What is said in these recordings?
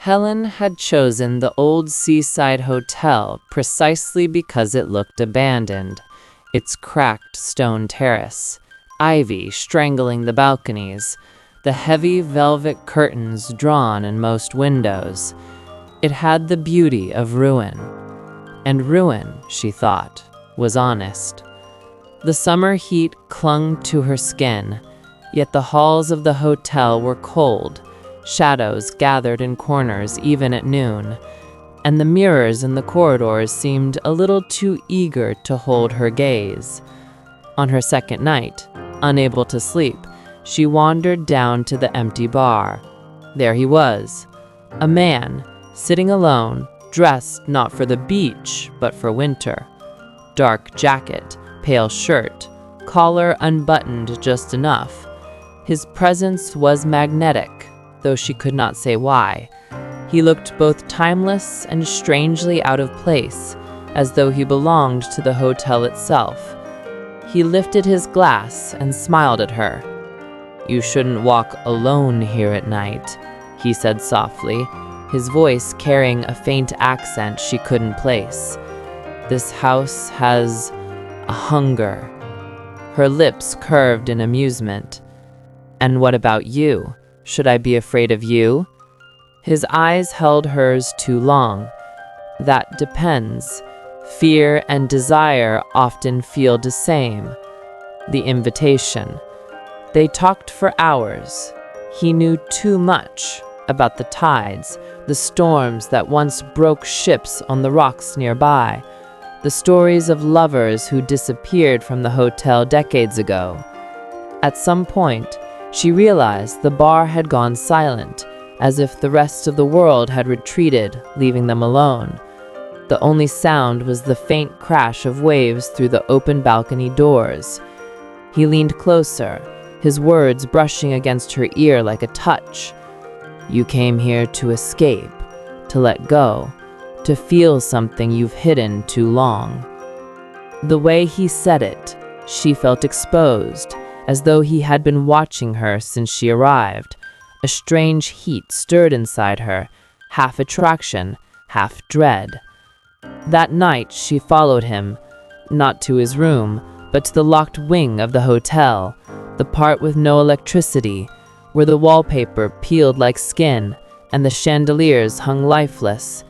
Helen had chosen the old seaside hotel precisely because it looked abandoned. Its cracked stone terrace, ivy strangling the balconies, the heavy velvet curtains drawn in most windows. It had the beauty of ruin. And ruin, she thought, was honest. The summer heat clung to her skin, yet the halls of the hotel were cold. Shadows gathered in corners even at noon, and the mirrors in the corridors seemed a little too eager to hold her gaze. On her second night, unable to sleep, she wandered down to the empty bar. There he was, a man, sitting alone, dressed not for the beach, but for winter. Dark jacket, pale shirt, collar unbuttoned just enough. His presence was magnetic, though she could not say why. He looked both timeless and strangely out of place, as though he belonged to the hotel itself. He lifted his glass and smiled at her. "You shouldn't walk alone here at night," he said softly, his voice carrying a faint accent she couldn't place. "This house has a hunger." Her lips curved in amusement. "And what about you? Should I be afraid of you?" His eyes held hers too long. "That depends. Fear and desire often feel the same." The invitation. They talked for hours. He knew too much about the tides, the storms that once broke ships on the rocks nearby, the stories of lovers who disappeared from the hotel decades ago. At some point, she realized the bar had gone silent, as if the rest of the world had retreated, leaving them alone. The only sound was the faint crash of waves through the open balcony doors. He leaned closer, his words brushing against her ear like a touch. "You came here to escape, to let go, to feel something you've hidden too long." The way he said it, she felt exposed, as though he had been watching her since she arrived. A strange heat stirred inside her, half attraction, half dread. That night she followed him, not to his room, but to the locked wing of the hotel, the part with no electricity, where the wallpaper peeled like skin and the chandeliers hung lifeless.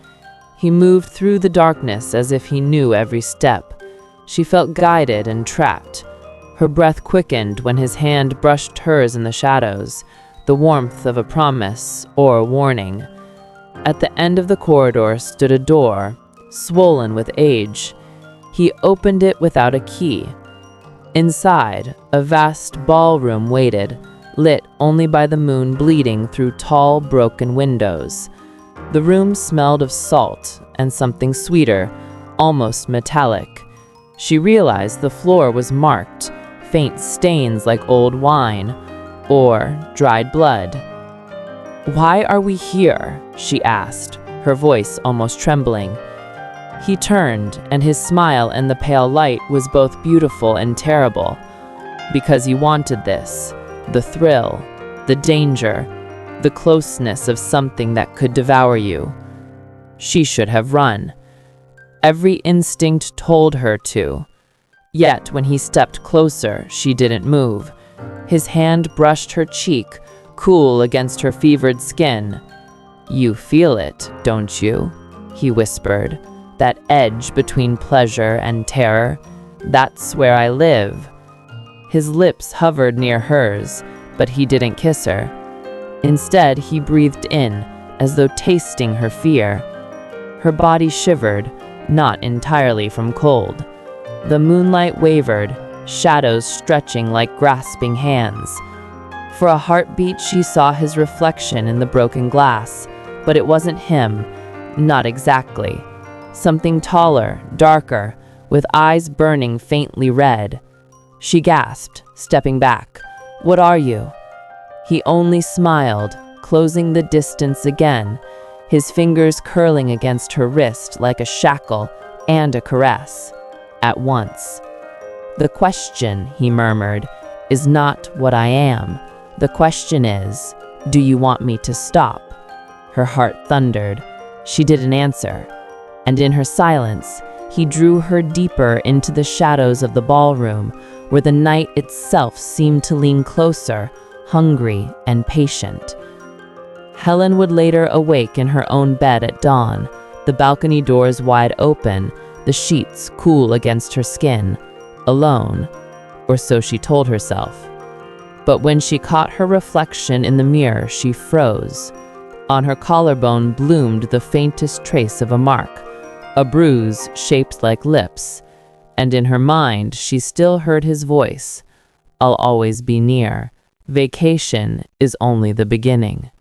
He moved through the darkness as if he knew every step. She felt guided and trapped. Her breath quickened when his hand brushed hers in the shadows, the warmth of a promise or a warning. At the end of the corridor stood a door, swollen with age. He opened it without a key. Inside, a vast ballroom waited, lit only by the moon bleeding through tall, broken windows. The room smelled of salt and something sweeter, almost metallic. She realized the floor was marked, faint stains like old wine or dried blood. "Why are we here?" she asked, her voice almost trembling. He turned, and his smile in the pale light was both beautiful and terrible. "Because you wanted this, the thrill, the danger, the closeness of something that could devour you." She should have run. Every instinct told her to. Yet when he stepped closer, she didn't move. His hand brushed her cheek, cool against her fevered skin. "You feel it, don't you?" he whispered. "That edge between pleasure and terror. That's where I live." His lips hovered near hers, but he didn't kiss her. Instead, he breathed in, as though tasting her fear. Her body shivered, not entirely from cold. The moonlight wavered, shadows stretching like grasping hands. For a heartbeat, she saw his reflection in the broken glass, but it wasn't him, not exactly. Something taller, darker, with eyes burning faintly red. She gasped, stepping back. "What are you?" He only smiled, closing the distance again, his fingers curling against her wrist like a shackle and a caress, at once. "The question," he murmured, "is not what I am. The question is, do you want me to stop?" Her heart thundered. She didn't answer, and in her silence, he drew her deeper into the shadows of the ballroom, where the night itself seemed to lean closer, hungry and patient. Helen would later awake in her own bed at dawn, the balcony doors wide open, the sheets cool against her skin, alone, or so she told herself. But when she caught her reflection in the mirror, she froze. On her collarbone bloomed the faintest trace of a mark, a bruise shaped like lips, and in her mind she still heard his voice. I'll always be near. Vacation is only the beginning.